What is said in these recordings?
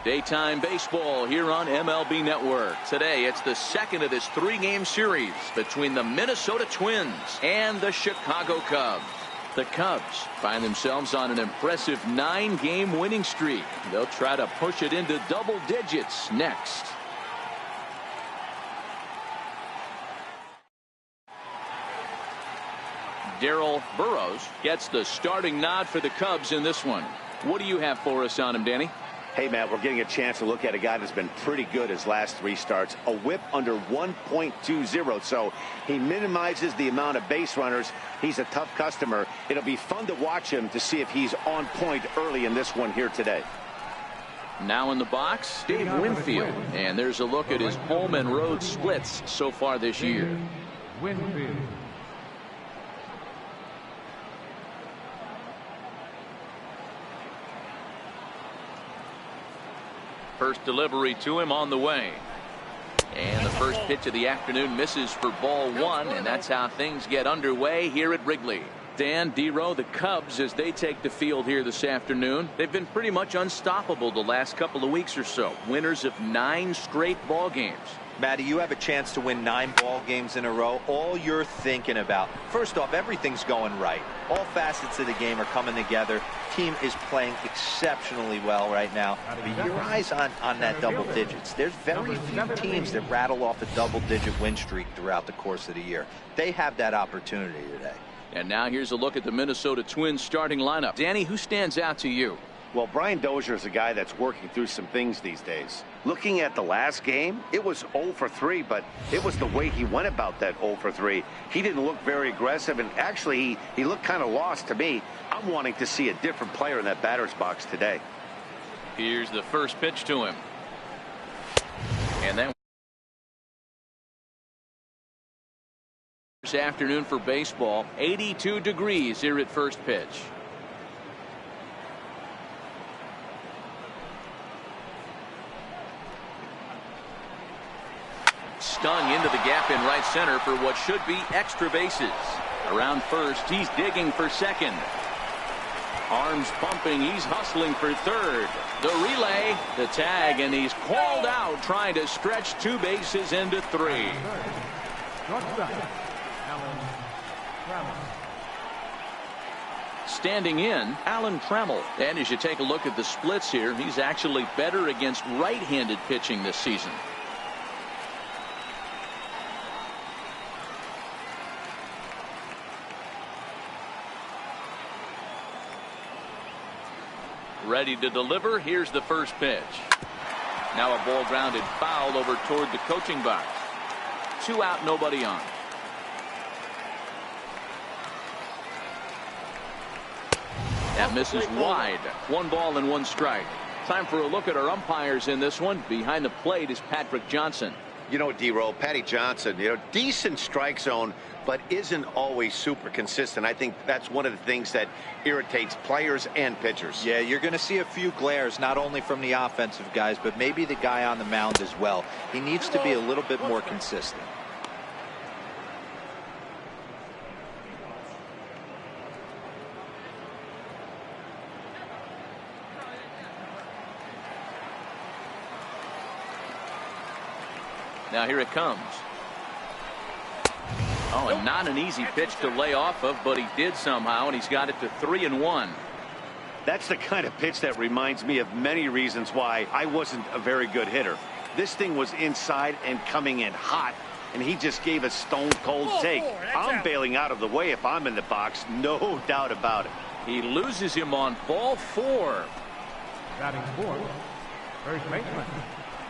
Daytime baseball here on MLB Network. Today, it's the second of this three-game series between the Minnesota Twins and the Chicago Cubs. The Cubs find themselves on an impressive 9-game winning streak. They'll try to push it into double digits next. Darryl Burrows gets the starting nod for the Cubs in this one. What do you have for us on him, Danny? Hey, Matt, we're getting a chance to look at a guy that's been pretty good his last 3 starts. A whip under 1.20, so he minimizes the amount of base runners. He's a tough customer. It'll be fun to watch him to see if he's on point early in this one here today. Now in the box, Dave Winfield. And there's a look at his home and road splits so far this year. Winfield. First delivery to him on the way. And the first pitch of the afternoon misses for ball 1, and that's how things get underway here at Wrigley. Dan, D-Row, the Cubs, as they take the field here this afternoon, they've been pretty much unstoppable the last couple of weeks or so. Winners of 9 straight ball games. Matty, you have a chance to win 9 ball games in a row. All you're thinking about, first off, everything's going right. All facets of the game are coming together. Team is playing exceptionally well right now. But your eyes on that double digits. There's very few teams that rattle off a double-digit win streak throughout the course of the year. They have that opportunity today. And now here's a look at the Minnesota Twins starting lineup. Danny, who stands out to you? Well, Brian Dozier is a guy that's working through some things these days. Looking at the last game, it was 0 for 3, but it was the way he went about that 0 for 3. He didn't look very aggressive, and actually he looked kind of lost to me. I'm wanting to see a different player in that batter's box today. Here's the first pitch to him. And then this afternoon for baseball, 82 degrees here at first pitch. Stung into the gap in right center for what should be extra bases. Around first, he's digging for second. Arms pumping, he's hustling for third. The relay, the tag, and he's called out trying to stretch 2 bases into 3. Standing in, Alan Trammell. And as you take a look at the splits here, he's actually better against right-handed pitching this season. Ready to deliver. Here's the first pitch. Now a ball grounded foul over toward the coaching box. 2 out, nobody on. That misses wide. 1 ball and 1 strike. Time for a look at our umpires in this one. Behind the plate is Patrick Johnson. You know, D-Row, Patty Johnson, decent strike zone, but isn't always super consistent. I think that's one of the things that irritates players and pitchers. Yeah, you're going to see a few glares, not only from the offensive guys, but maybe the guy on the mound as well. He needs to be a little bit more consistent. Now here it comes. Oh, and not an easy pitch to lay off of, but he did somehow, and he's got it to 3-1. That's the kind of pitch that reminds me of many reasons why I wasn't a very good hitter. This thing was inside and coming in hot, and he just gave a stone-cold take. I'm bailing out of the way if I'm in the box, no doubt about it. He loses him on ball 4. Batting 4th, first baseman,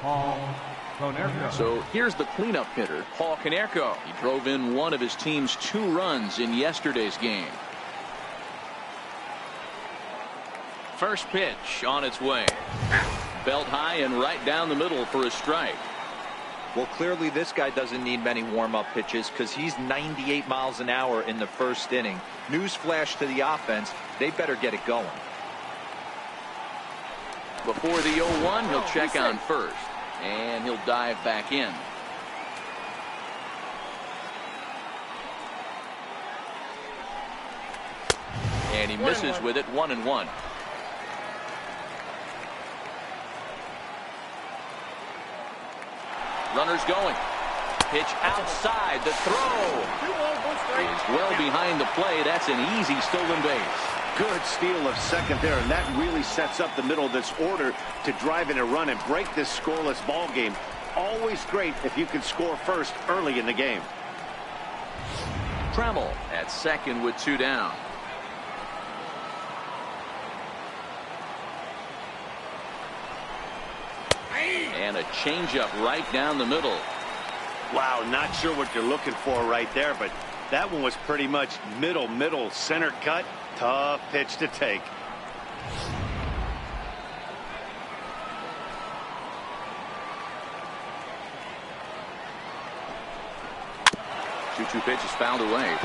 Paul. So here's the cleanup hitter, Paul Konerko. He drove in one of his team's 2 runs in yesterday's game. First pitch on its way. Belt high and right down the middle for a strike. Well, clearly this guy doesn't need many warm-up pitches because he's 98 miles an hour in the first inning. Newsflash to the offense, they better get it going. Before the 0-1, he'll check on first. And he'll dive back in. And he misses with it. 1-1. Runners going. Pitch outside. The throw is well behind the play. That's an easy stolen base. Good steal of second there, and that really sets up the middle of this order to drive in a run and break this scoreless ball game. Always great if you can score first early in the game. Trammell at second with 2 down. And a changeup right down the middle. Wow, not sure what you're looking for right there, but that one was pretty much middle, center cut. Tough pitch to take. Two pitch is fouled away.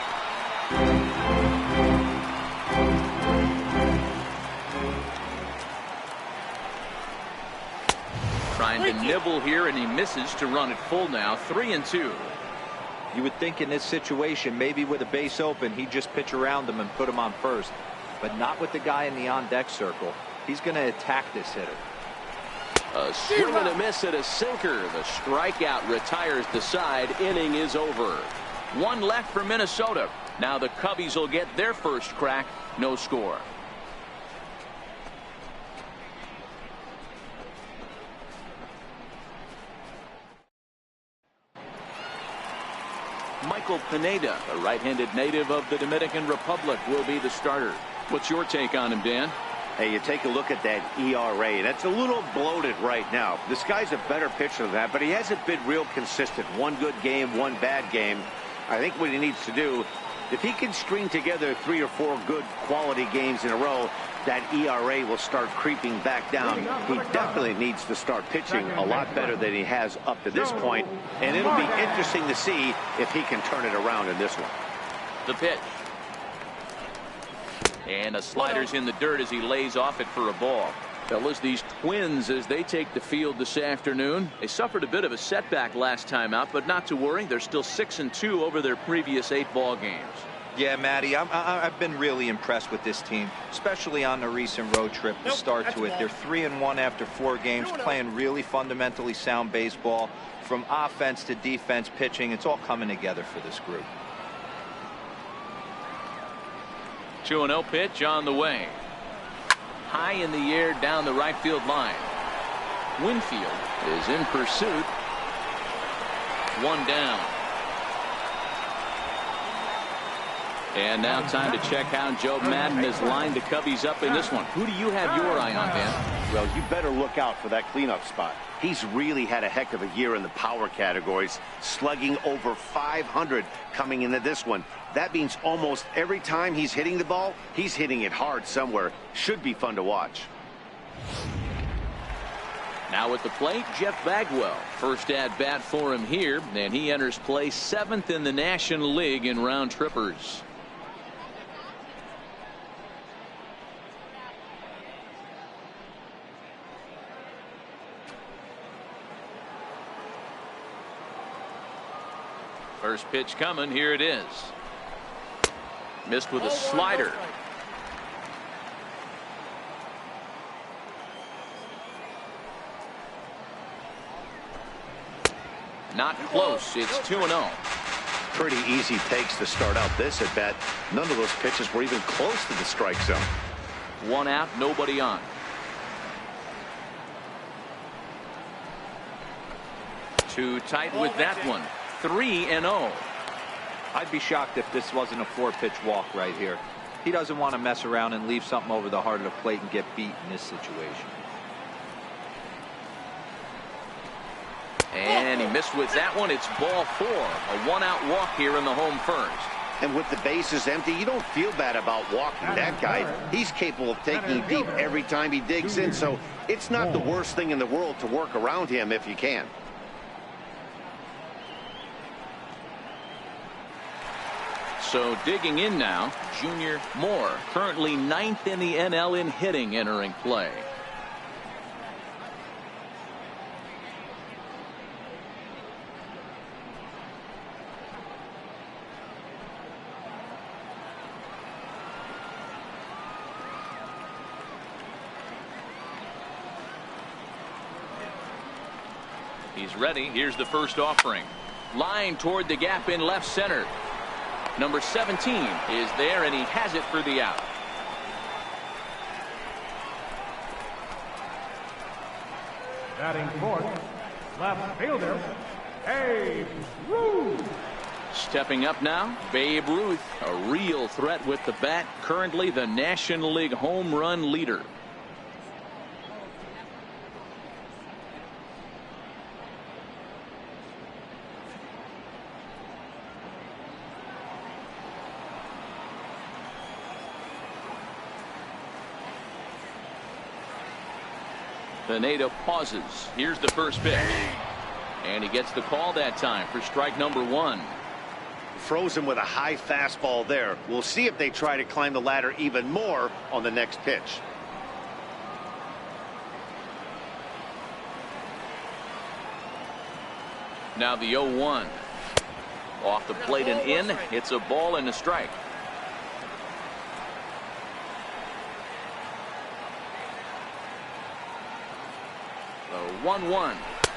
Trying to nibble here, and he misses to run it full now. 3-2. You would think in this situation, maybe with a base open, he'd just pitch around him and put him on first. But not with the guy in the on-deck circle. He's going to attack this hitter. A swing and a miss at a sinker. The strikeout retires the side. Inning is over. 1 left for Minnesota. Now the Cubbies will get their first crack. No score. Michael Pineda, a right-handed native of the Dominican Republic, will be the starter. What's your take on him, Dan? Hey, you take a look at that ERA. That's a little bloated right now. This guy's a better pitcher than that, but he hasn't been real consistent. 1 good game, 1 bad game. I think what he needs to do, if he can string together 3 or 4 good quality games in a row, that ERA will start creeping back down. He definitely needs to start pitching a lot better than he has up to this point, and it'll be interesting to see if he can turn it around in this one. The pitch. And a slider's in the dirt as he lays off it for a ball. Fellas, these Twins, as they take the field this afternoon, they suffered a bit of a setback last time out, but not to worry. They're still 6-2 over their previous 8 ball games. Yeah, Matty, I've been really impressed with this team, especially on the recent road trip to start to it. They're 3-1 after 4 games, playing really fundamentally sound baseball. From offense to defense, pitching, it's all coming together for this group. 2-0 pitch on the way. High in the air down the right field line. Winfield is in pursuit. 1 down. And now time to check how Joe Madden has lined the Cubbies up in this one. Who do you have your eye on, Dan? Well, you better look out for that cleanup spot. He's really had a heck of a year in the power categories, slugging over 500 coming into this one. That means almost every time he's hitting the ball, he's hitting it hard somewhere. Should be fun to watch. Now at the plate, Jeff Bagwell. First at bat for him here, and he enters play 7th in the National League in round trippers. First pitch coming. Here it is. Missed with a slider. Not close. It's 2-0. Pretty easy takes to start out this at bat. None of those pitches were even close to the strike zone. 1 out, nobody on. Too tight with that one. 3-0. I'd be shocked if this wasn't a 4-pitch walk right here. He doesn't want to mess around and leave something over the heart of the plate and get beat in this situation. And he missed with that one. It's ball 4. A 1-out walk here in the home first. And with the bases empty, you don't feel bad about walking that guy. He's capable of taking it deep every time he digs in, so it's not the worst thing in the world to work around him if you can. So digging in now, Junior Moore, currently 9th in the NL in hitting, entering play. He's ready. Here's the first offering. Line toward the gap in left center. Number 17 is there, and he has it for the out. Batting fourth, left fielder, Babe Ruth. Stepping up now, Babe Ruth, a real threat with the bat, currently the National League home run leader. Pineda pauses. Here's the first pitch. And he gets the call that time for strike number 1. Frozen with a high fastball there. We'll see if they try to climb the ladder even more on the next pitch. Now the 0-1. Off the plate and in. It's a ball and a strike. The 1-1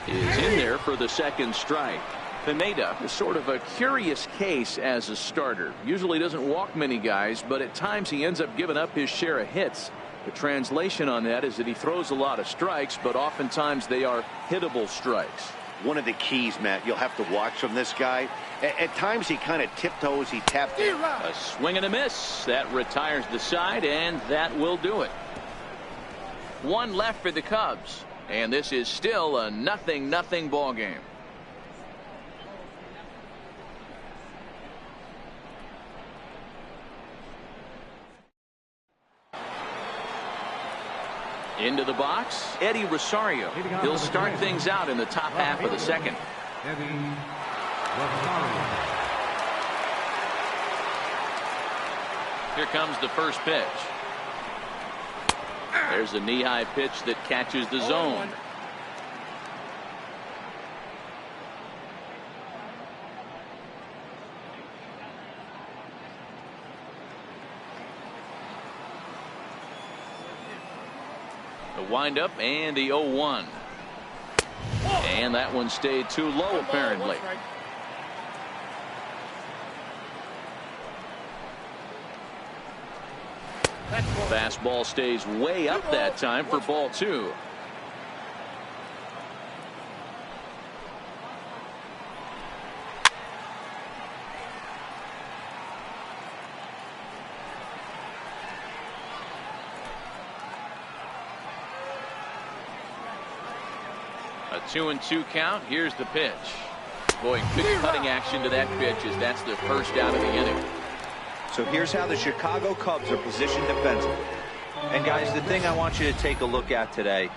is in there for the second strike. Pineda is sort of a curious case as a starter. Usually doesn't walk many guys, but at times he ends up giving up his share of hits. The translation on that is that he throws a lot of strikes, but oftentimes they are hittable strikes. One of the keys, Matt, you'll have to watch from this guy. At times he kind of tiptoes, he taps. A swing and a miss. That retires the side, and that will do it. One left for the Cubs, and this is still a 0-0 ball game. Into the box, Eddie Rosario. He'll start things out in the top half of the second. Eddie Rosario. Here comes the first pitch. There's a knee-high pitch that catches the zone. The windup and the 0-1. And that one stayed too low, apparently. Fastball stays way up that time for ball 2. A 2-2 count. Here's the pitch. Boy, good cutting action to that pitch as that's the first out of the inning. So here's how the Chicago Cubs are positioned defensively. And guys, the thing I want you to take a look at today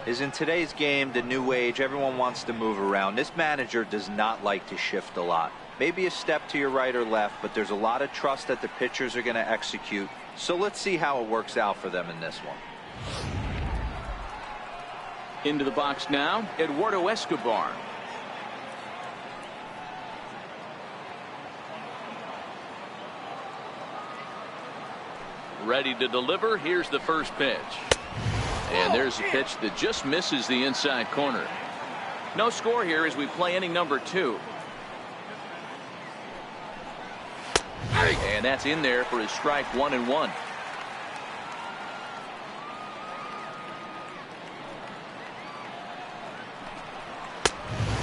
is in today's game, the new age, everyone wants to move around. This manager does not like to shift a lot. Maybe a step to your right or left, but there's a lot of trust that the pitchers are going to execute. So let's see how it works out for them in this one. Into the box now, Eduardo Escobar. Ready to deliver. Here's the first pitch. And there's a pitch that just misses the inside corner. No score here as we play inning number 2. And that's in there for his strike 1-1.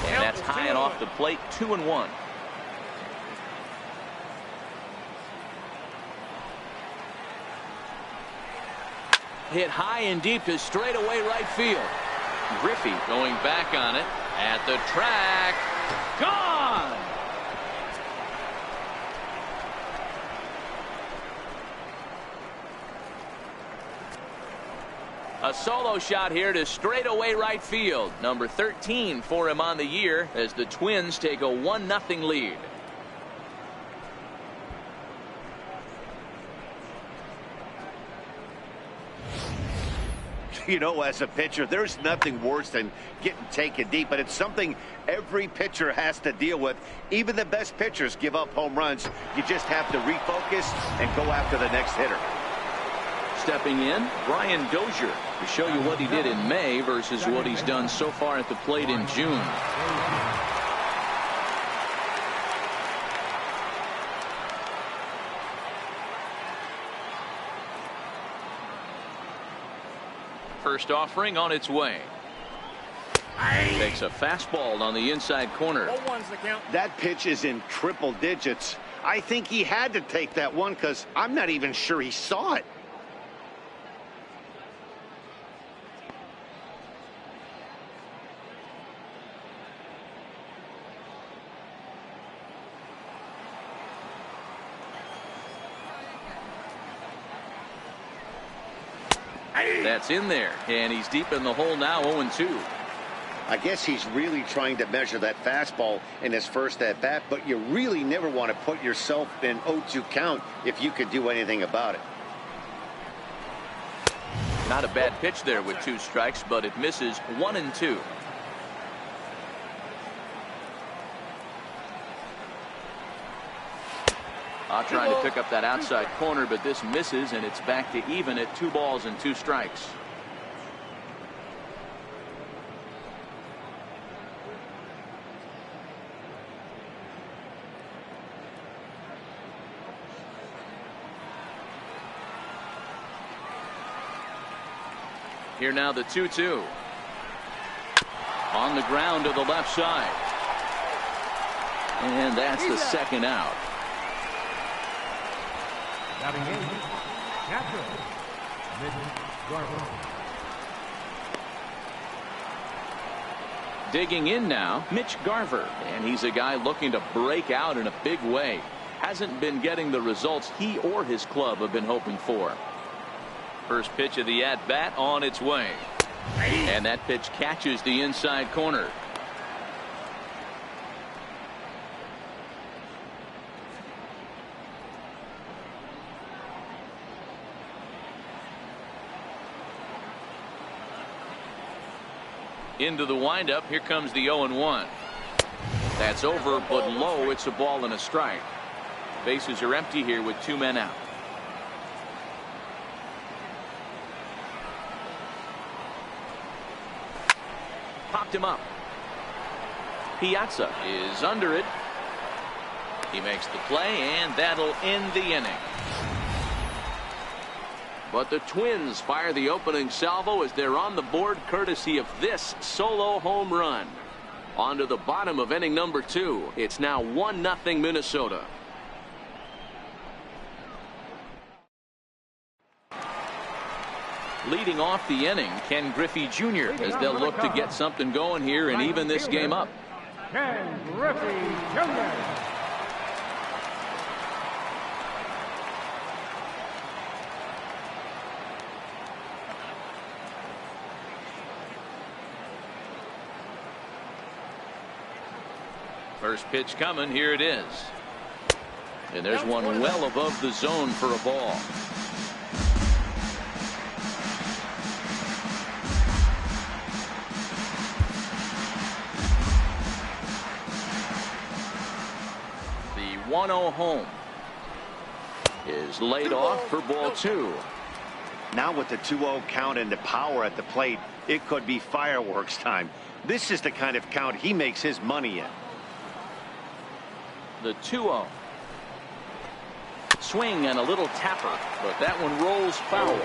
And that's high and off the plate, 2-1. Hit high and deep to straightaway right field. Griffey going back on it at the track. Gone! A solo shot here to straightaway right field. Number 13 for him on the year as the Twins take a 1-0 lead. You know, as a pitcher, there's nothing worse than getting taken deep, but it's something every pitcher has to deal with. Even the best pitchers give up home runs. You just have to refocus and go after the next hitter. stepping in, Brian Dozier, to show you what he did in May versus what he's done so far at the plate in June. First offering on its way. Takes a fastball on the inside corner. That pitch is in triple digits. I think he had to take that one because I'm not even sure he saw it. That's in there, and he's deep in the hole now, 0-2. I guess he's really trying to measure that fastball in his first at-bat, but you really never want to put yourself in 0-2 count if you could do anything about it. Not a bad pitch there with 2 strikes, but it misses 1-2. Trying to pick up that outside corner, but this misses, and it's back to even at 2 balls and 2 strikes. Here now the 2-2. On the ground to the left side. And that's the second out. Batting in, catcher, Mitch Garver. Digging in now, Mitch Garver. And he's a guy looking to break out in a big way. Hasn't been getting the results he or his club have been hoping for. First pitch of the at-bat on its way. And that pitch catches the inside corner. Into the windup. Here comes the 0-1. That's over, but low. It's a ball and a strike. Bases are empty here with 2 men out. Popped him up. Piazza is under it. He makes the play, and that'll end the inning. But the Twins fire the opening salvo as they're on the board courtesy of this solo home run. On to the bottom of inning number 2. It's now 1-0 Minnesota. Leading off the inning, Ken Griffey Jr. as they'll look to get something going here and even this game up. Ken Griffey Jr. First pitch coming. Here it is. And there's one well above the zone for a ball. The 1-0 home is laid off for ball 2. Now with the 2-0 count and the power at the plate, it could be fireworks time. This is the kind of count he makes his money in. The 2-0. Swing and a little tapper, but that one rolls foul.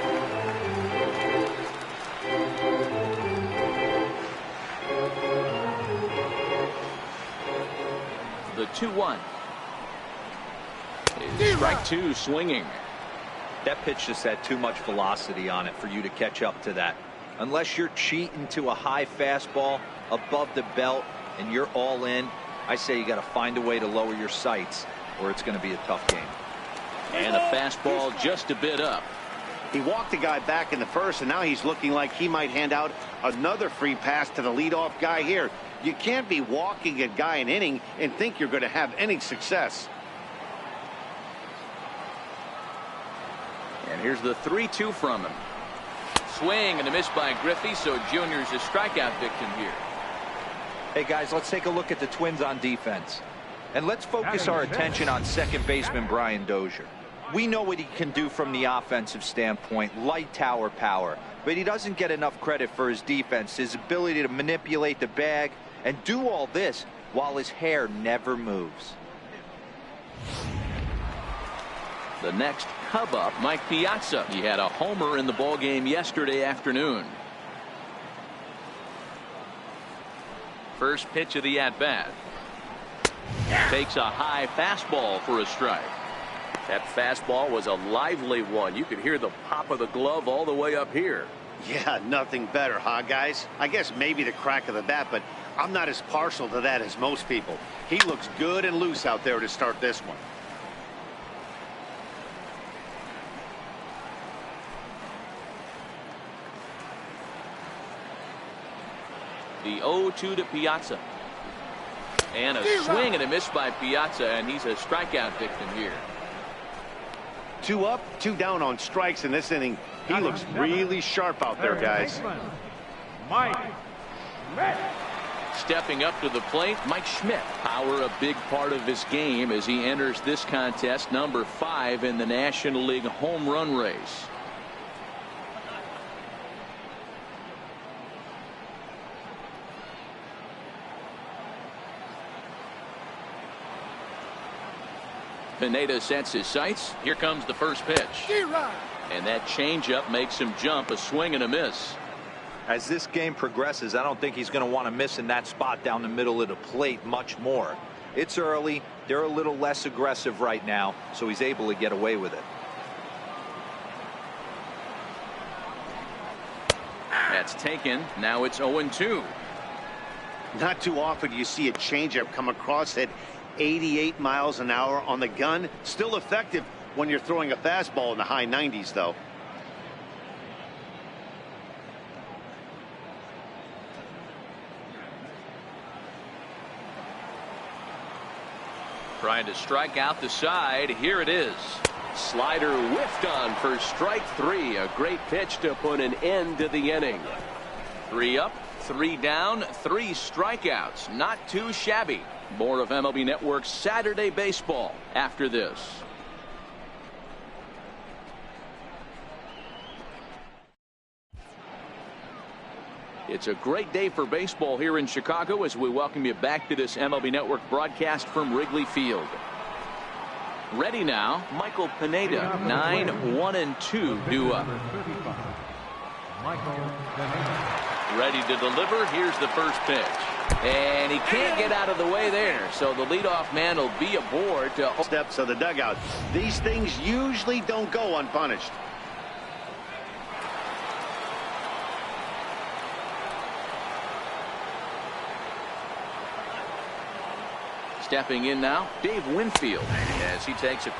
The 2-1. Strike 2 swinging. That pitch just had too much velocity on it for you to catch up to that. Unless you're cheating to a high fastball above the belt and you're all in, I say you got to find a way to lower your sights or it's going to be a tough game. And a fastball just a bit up. He walked the guy back in the first, and now he's looking like he might hand out another free pass to the leadoff guy here. You can't be walking a guy an inning and think you're going to have any success. And here's the 3-2 from him. Swing and a miss by Griffey, so Junior's a strikeout victim here. Hey guys, let's take a look at the Twins on defense. And let's focus our attention on second baseman Brian Dozier. We know what he can do from the offensive standpoint, light tower power. But he doesn't get enough credit for his defense, his ability to manipulate the bag and do all this while his hair never moves. The next Cub up, Mike Piazza. He had a homer in the ballgame yesterday afternoon. First pitch of the at-bat. Takes a high fastball for a strike. That fastball was a lively one. You could hear the pop of the glove all the way up here. Yeah, nothing better, huh, guys? I guess maybe the crack of the bat, but I'm not as partial to that as most people. He looks good and loose out there to start this one. The 0-2 to Piazza. And a swing and a miss by Piazza, and he's a strikeout victim here. 2 up, 2 down on strikes in this inning. He looks really sharp out there, guys. Mike Schmidt. Stepping up to the plate, Mike Schmidt. Power a big part of his game as he enters this contest, number 5 in the National League home run race. Pineda sets his sights. Here comes the first pitch. And that changeup makes him jump. A swing and a miss. As this game progresses, I don't think he's going to want to miss in that spot down the middle of the plate much more. It's early. They're a little less aggressive right now, so he's able to get away with it. That's taken. Now it's 0-2. Not too often do you see a changeup come across at 88 miles an hour on the gun. Still effective when you're throwing a fastball in the high 90s, though. Trying to strike out the side. Here it is. Slider whiffed on for strike 3. A great pitch to put an end to the inning. 3 up, 3 down, 3 strikeouts. Not too shabby. More of MLB Network's Saturday Baseball after this. It's a great day for baseball here in Chicago as we welcome you back to this MLB Network broadcast from Wrigley Field. Ready now, Michael Pineda, 9-1-2 due up. Ready to deliver. Here's the first pitch. And he can't get out of the way there, so the leadoff man will be aboard to Steps of the dugout. These things usually don't go unpunished. Stepping in now, Dave Winfield, as he takes a